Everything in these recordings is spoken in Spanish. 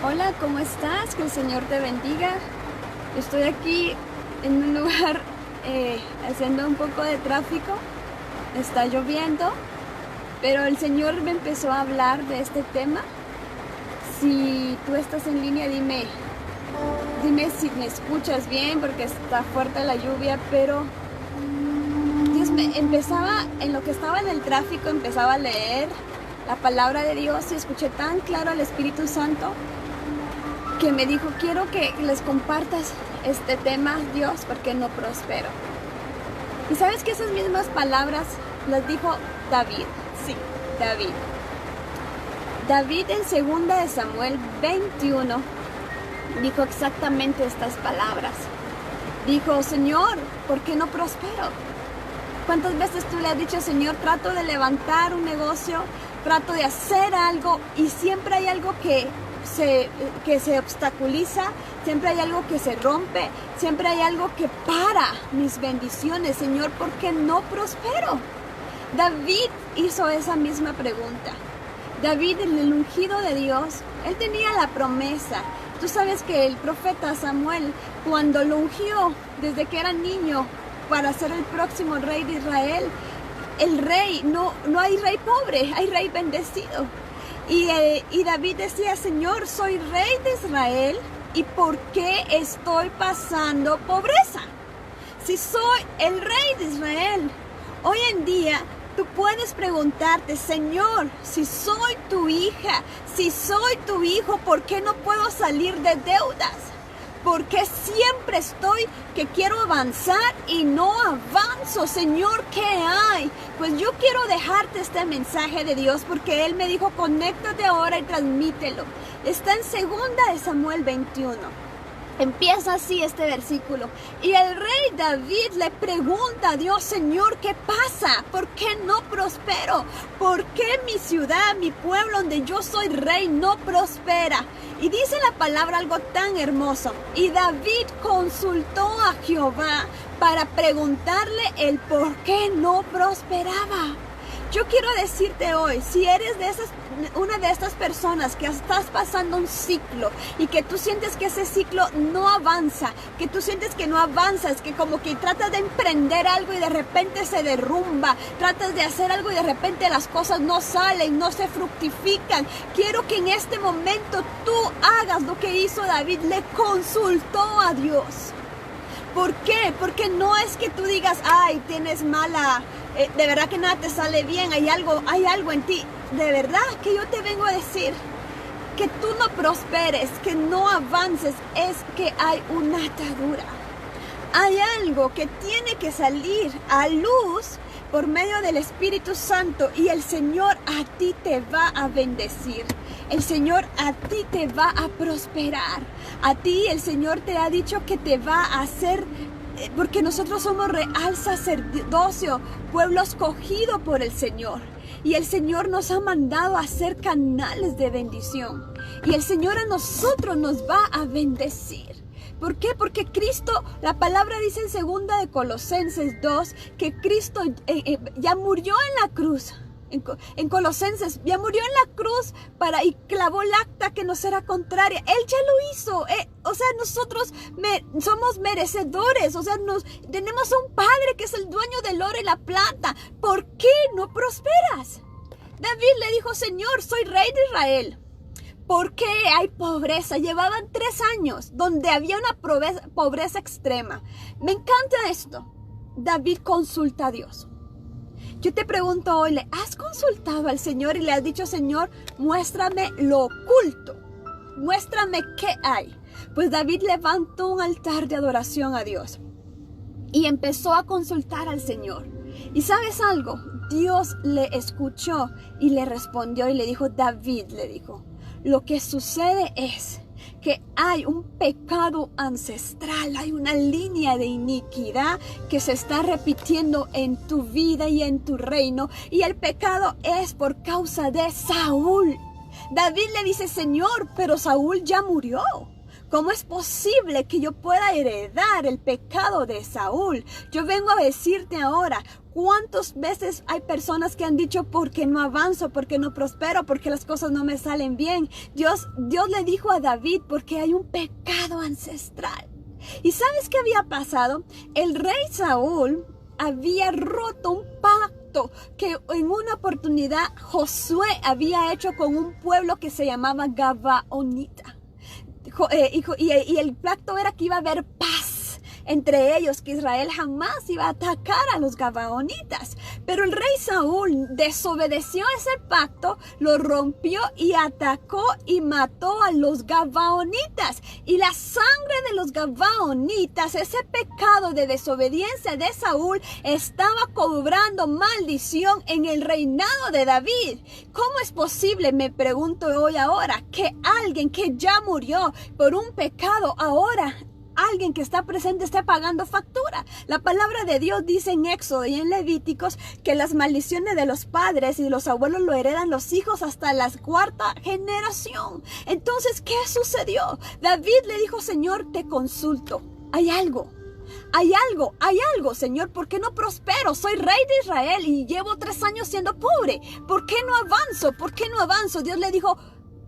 Hola, ¿cómo estás? Que el Señor te bendiga. Estoy aquí en un lugar haciendo un poco de tráfico. Está lloviendo, pero el Señor me empezó a hablar de este tema. Si tú estás en línea, dime si me escuchas bien, porque está fuerte la lluvia, pero Dios me empezaba, en lo que estaba en el tráfico, empezaba a leer la palabra de Dios y escuché tan claro al Espíritu Santo que me dijo: quiero que les compartas este tema, Dios, porque no prospero. Y sabes que esas mismas palabras las dijo David. Sí, David. David en 2 de Samuel 21 dijo exactamente estas palabras. Dijo: Señor, ¿por qué no prospero? ¿Cuántas veces tú le has dicho: Señor, trato de levantar un negocio, trato de hacer algo, y siempre hay algo que se obstaculiza, siempre hay algo que se rompe, siempre hay algo que para mis bendiciones? Señor, ¿por qué no prospero? David hizo esa misma pregunta. David, el ungido de Dios, él tenía la promesa. Tú sabes que el profeta Samuel, cuando lo ungió desde que era niño para ser el próximo rey de Israel, el rey, no hay rey pobre, hay rey bendecido. Y David decía: Señor, soy rey de Israel, ¿y por qué estoy pasando pobreza? Si soy el rey de Israel. Hoy en día tú puedes preguntarte: Señor, si soy tu hija, si soy tu hijo, ¿por qué no puedo salir de deudas? ¿Por qué siempre estoy que quiero avanzar y no avanzo? Señor, ¿qué hay? Pues yo quiero dejarte este mensaje de Dios, porque Él me dijo: conéctate ahora y transmítelo. Está en 2 de Samuel 21. Empieza así este versículo. Y el rey David le pregunta a Dios: Señor, ¿qué pasa? ¿Por qué no prospero? ¿Por qué mi ciudad, mi pueblo donde yo soy rey, no prospera? Y dice la palabra algo tan hermoso. Y David consultó a Jehová para preguntarle el por qué no prosperaba. Yo quiero decirte hoy, si eres una de estas personas que estás pasando un ciclo y que tú sientes que ese ciclo no avanza, que tú sientes que no avanzas, que como que tratas de emprender algo y de repente se derrumba, tratas de hacer algo y de repente las cosas no salen, no se fructifican, quiero que en este momento tú hagas lo que hizo David: le consultó a Dios. ¿Por qué? Porque no es que tú digas: ay, tienes mala... de verdad que nada te sale bien, hay algo en ti. De verdad que yo te vengo a decir que tú no prosperes, que no avances, es que hay una atadura. Hay algo que tiene que salir a luz por medio del Espíritu Santo, y el Señor a ti te va a bendecir. El Señor a ti te va a prosperar. A ti el Señor te ha dicho que te va a hacer... porque nosotros somos real sacerdocio, pueblo escogido por el Señor. Y el Señor nos ha mandado a ser canales de bendición. Y el Señor a nosotros nos va a bendecir. ¿Por qué? Porque Cristo, la palabra dice en 2 de Colosenses 2, que Cristo ya murió en la cruz. En Colosenses, ya murió en la cruz y clavó el acta que nos era contraria. Él ya lo hizo. O sea, nosotros somos merecedores. O sea, tenemos un Padre que es el dueño del oro y la plata. ¿Por qué no prosperas? David le dijo: Señor, soy rey de Israel. ¿Por qué hay pobreza? Llevaban 3 años donde había una pobreza extrema. Me encanta esto. David consulta a Dios. Yo te pregunto hoy, ¿le has consultado al Señor y le has dicho: Señor, muéstrame lo oculto? Muéstrame qué hay. Pues David levantó un altar de adoración a Dios y empezó a consultar al Señor. ¿Y sabes algo? Dios le escuchó y le respondió y le dijo: David, le dijo, lo que sucede es que hay un pecado ancestral, hay una línea de iniquidad que se está repitiendo en tu vida y en tu reino, y el pecado es por causa de Saúl. David le dice: Señor, pero Saúl ya murió. ¿Cómo es posible que yo pueda heredar el pecado de Saúl? Yo vengo a decirte ahora, ¿Cuántas veces hay personas que han dicho, porque no avanzo, porque no prospero, porque las cosas no me salen bien? Dios le dijo a David, porque hay un pecado ancestral. ¿Y sabes qué había pasado? El rey Saúl había roto un pacto que en una oportunidad Josué había hecho con un pueblo que se llamaba Gabaonita. Y el pacto era que iba a haber paz entre ellos, que Israel jamás iba a atacar a los Gabaonitas. Pero el rey Saúl desobedeció ese pacto, lo rompió y atacó y mató a los Gabaonitas. Y la sangre de los Gabaonitas, ese pecado de desobediencia de Saúl, estaba cobrando maldición en el reinado de David. ¿Cómo es posible, me pregunto hoy ahora, que alguien que ya murió por un pecado ahora, alguien que está presente, esté pagando factura? La palabra de Dios dice en Éxodo y en Levíticos que las maldiciones de los padres y los abuelos lo heredan los hijos hasta la cuarta generación. Entonces, ¿qué sucedió? David le dijo, Señor, te consulto. Hay algo, Señor. ¿Por qué no prospero? Soy rey de Israel y llevo 3 años siendo pobre. ¿Por qué no avanzo? Dios le dijo,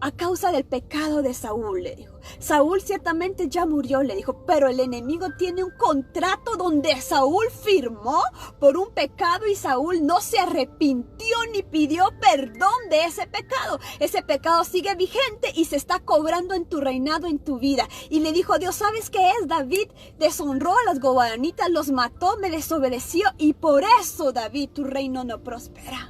a causa del pecado de Saúl, le dijo. Saúl ciertamente ya murió, le dijo, pero el enemigo tiene un contrato donde Saúl firmó por un pecado y Saúl no se arrepintió ni pidió perdón de ese pecado. Ese pecado sigue vigente y se está cobrando en tu reinado, en tu vida. Y le dijo Dios, ¿sabes qué es? David deshonró a las Gabaonitas, los mató, me desobedeció y por eso, David, tu reino no prospera.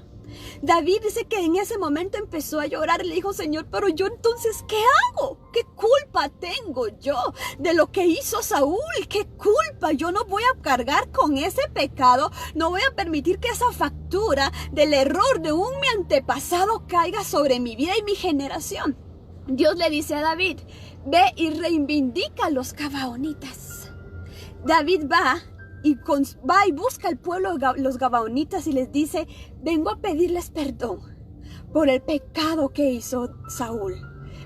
David dice que en ese momento empezó a llorar y le dijo, Señor, pero yo entonces, ¿qué hago? ¿Qué culpa tengo yo de lo que hizo Saúl? ¿Qué culpa? Yo no voy a cargar con ese pecado, no voy a permitir que esa factura del error de un mi antepasado caiga sobre mi vida y mi generación. Dios le dice a David, ve y reivindica a los Gabaonitas. David va y busca al pueblo de los Gabaonitas y les dice, vengo a pedirles perdón por el pecado que hizo Saúl,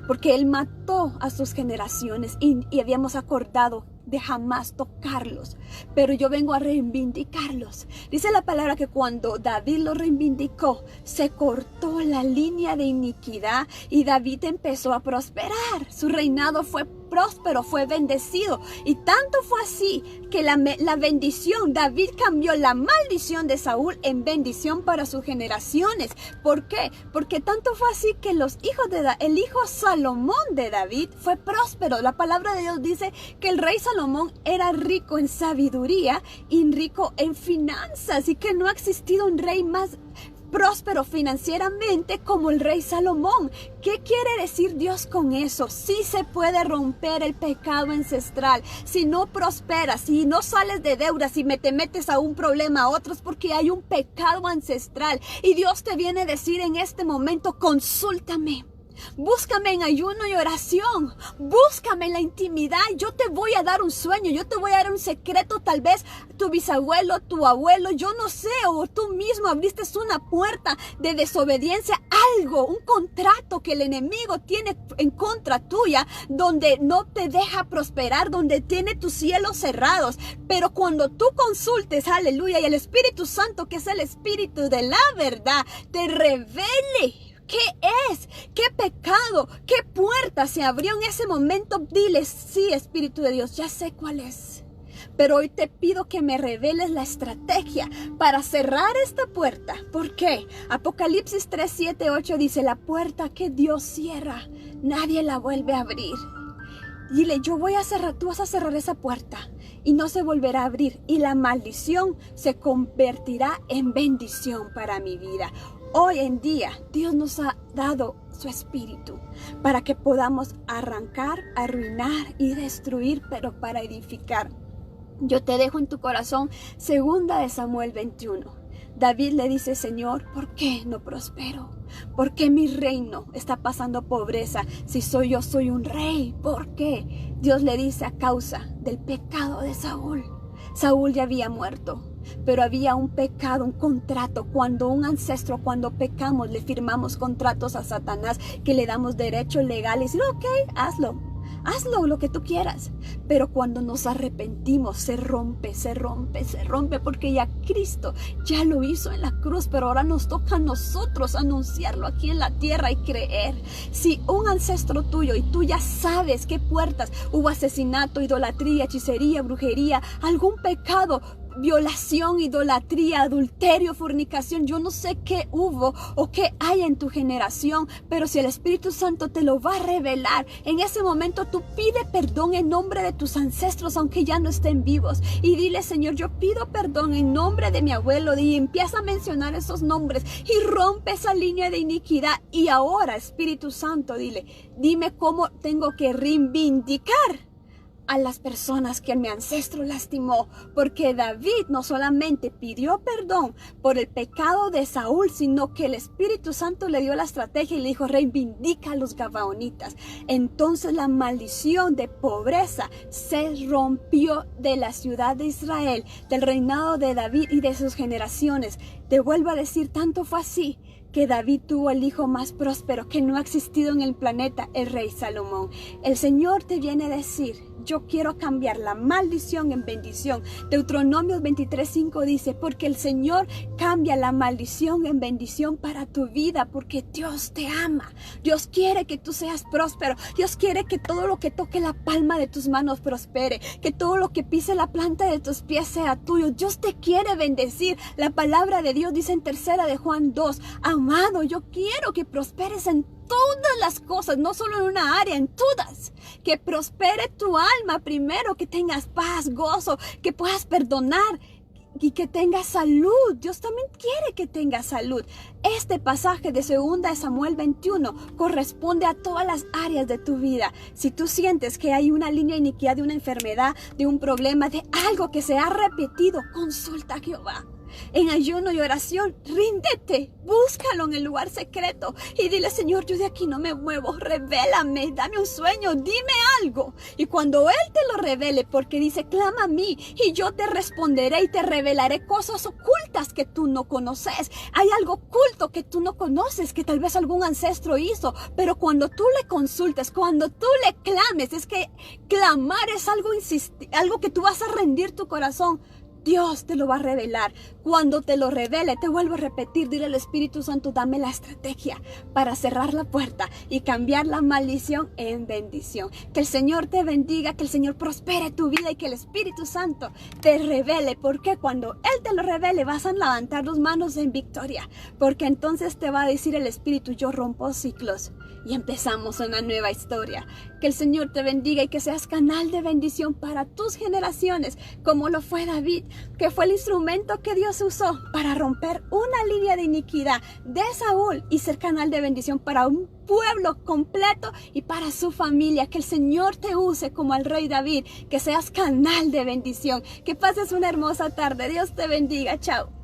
porque él mató a sus generaciones y habíamos acordado de jamás tocarlos, pero yo vengo a reivindicarlos. Dice la palabra que cuando David los reivindicó, se cortó la línea de iniquidad y David empezó a prosperar. Su reinado fue próspero, fue bendecido, y tanto fue así que la bendición, David cambió la maldición de Saúl en bendición para sus generaciones. ¿Por qué? Porque tanto fue así que el hijo Salomón de David fue próspero. La palabra de Dios dice que el rey Salomón era rico en sabiduría y rico en finanzas, y que no ha existido un rey más próspero financieramente como el rey Salomón. ¿Qué quiere decir Dios con eso? Sí se puede romper el pecado ancestral. Si no prosperas, si no sales de deudas, si te metes a un problema a otros, porque hay un pecado ancestral. Y Dios te viene a decir en este momento, consúltame. Búscame en ayuno y oración, búscame en la intimidad. Yo te voy a dar un sueño, yo te voy a dar un secreto. Tal vez tu bisabuelo, tu abuelo, yo no sé, o tú mismo abriste una puerta de desobediencia, algo, un contrato que el enemigo tiene en contra tuya, donde no te deja prosperar, donde tiene tus cielos cerrados. Pero cuando tú consultes, aleluya, y el Espíritu Santo, que es el Espíritu de la verdad, te revele ¿qué es? ¿Qué pecado? ¿Qué puerta se abrió en ese momento? Dile, sí, Espíritu de Dios, ya sé cuál es. Pero hoy te pido que me reveles la estrategia para cerrar esta puerta. ¿Por qué? Apocalipsis 3, 7, 8 dice, la puerta que Dios cierra, nadie la vuelve a abrir. Dile, yo voy a cerrar, tú vas a cerrar esa puerta y no se volverá a abrir. Y la maldición se convertirá en bendición para mi vida. Hoy en día Dios nos ha dado su espíritu para que podamos arrancar, arruinar y destruir, pero para edificar. Yo te dejo en tu corazón 2 Samuel 21. David le dice, Señor, ¿por qué no prospero? ¿Por qué mi reino está pasando pobreza si yo soy un rey? ¿Por qué? Dios le dice, a causa del pecado de Saúl. Saúl ya había muerto, pero había un pecado, un contrato. Cuando un ancestro, cuando pecamos, le firmamos contratos a Satanás, que le damos derechos legales. Y ok, hazlo. hazlo lo que tú quieras. Pero cuando nos arrepentimos, se rompe, porque ya Cristo ya lo hizo en la cruz, pero ahora nos toca a nosotros anunciarlo aquí en la tierra y creer. Si un ancestro tuyo y tú ya sabes qué puertas hubo asesinato, idolatría, hechicería, brujería, algún pecado, violación, idolatría, adulterio, fornicación, yo no sé qué hubo o qué hay en tu generación, pero si el Espíritu Santo te lo va a revelar, en ese momento tú pide perdón en nombre de tus ancestros, aunque ya no estén vivos, y dile: Señor, yo pido perdón en nombre de mi abuelo, y empieza a mencionar esos nombres y rompe esa línea de iniquidad. Y ahora, Espíritu Santo, dime cómo tengo que reivindicar a las personas que mi ancestro lastimó, porque David no solamente pidió perdón por el pecado de Saúl, sino que el Espíritu Santo le dio la estrategia y le dijo: reivindica a los gabaonitas. Entonces la maldición de pobreza se rompió de la ciudad de Israel, del reinado de David y de sus generaciones. Te vuelvo a decir, tanto fue así que David tuvo el hijo más próspero que no ha existido en el planeta, el rey Salomón. El Señor te viene a decir: yo quiero cambiar la maldición en bendición. Deuteronomio 23:5 dice: porque el Señor cambia la maldición en bendición para tu vida, porque Dios te ama. Dios quiere que tú seas próspero. Dios quiere que todo lo que toque la palma de tus manos prospere, que todo lo que pise la planta de tus pies sea tuyo. Dios te quiere bendecir. La palabra de Dios dice en 3 de Juan 2: amado, yo quiero que prosperes en todas las cosas, no solo en una área, en todas. Que prospere tu alma primero, que tengas paz, gozo, que puedas perdonar y que tengas salud. Dios también quiere que tengas salud. Este pasaje de 2 Samuel 21 corresponde a todas las áreas de tu vida. Si tú sientes que hay una línea de iniquidad, de una enfermedad, de un problema, de algo que se ha repetido, consulta a Jehová. En ayuno y oración, ríndete, búscalo en el lugar secreto y dile: Señor, yo de aquí no me muevo, revélame, dame un sueño, dime algo. Y cuando Él te lo revele, porque dice: clama a mí y yo te responderé y te revelaré cosas ocultas que tú no conoces. Hay algo oculto que tú no conoces, que tal vez algún ancestro hizo, pero cuando tú le consultes, cuando tú le clames, es que clamar es algo que tú vas a rendir tu corazón. Dios te lo va a revelar. Cuando te lo revele, te vuelvo a repetir, dile al Espíritu Santo: dame la estrategia para cerrar la puerta y cambiar la maldición en bendición. Que el Señor te bendiga, que el Señor prospere tu vida y que el Espíritu Santo te revele, porque cuando Él te lo revele vas a levantar tus manos en victoria, porque entonces te va a decir el Espíritu: yo rompo ciclos y empezamos una nueva historia. Que el Señor te bendiga y que seas canal de bendición para tus generaciones, como lo fue David, que fue el instrumento que Dios usó para romper una línea de iniquidad de Saúl y ser canal de bendición para un pueblo completo y para su familia. Que el Señor te use como al rey David, que seas canal de bendición. Que pases una hermosa tarde. Dios te bendiga. Chao.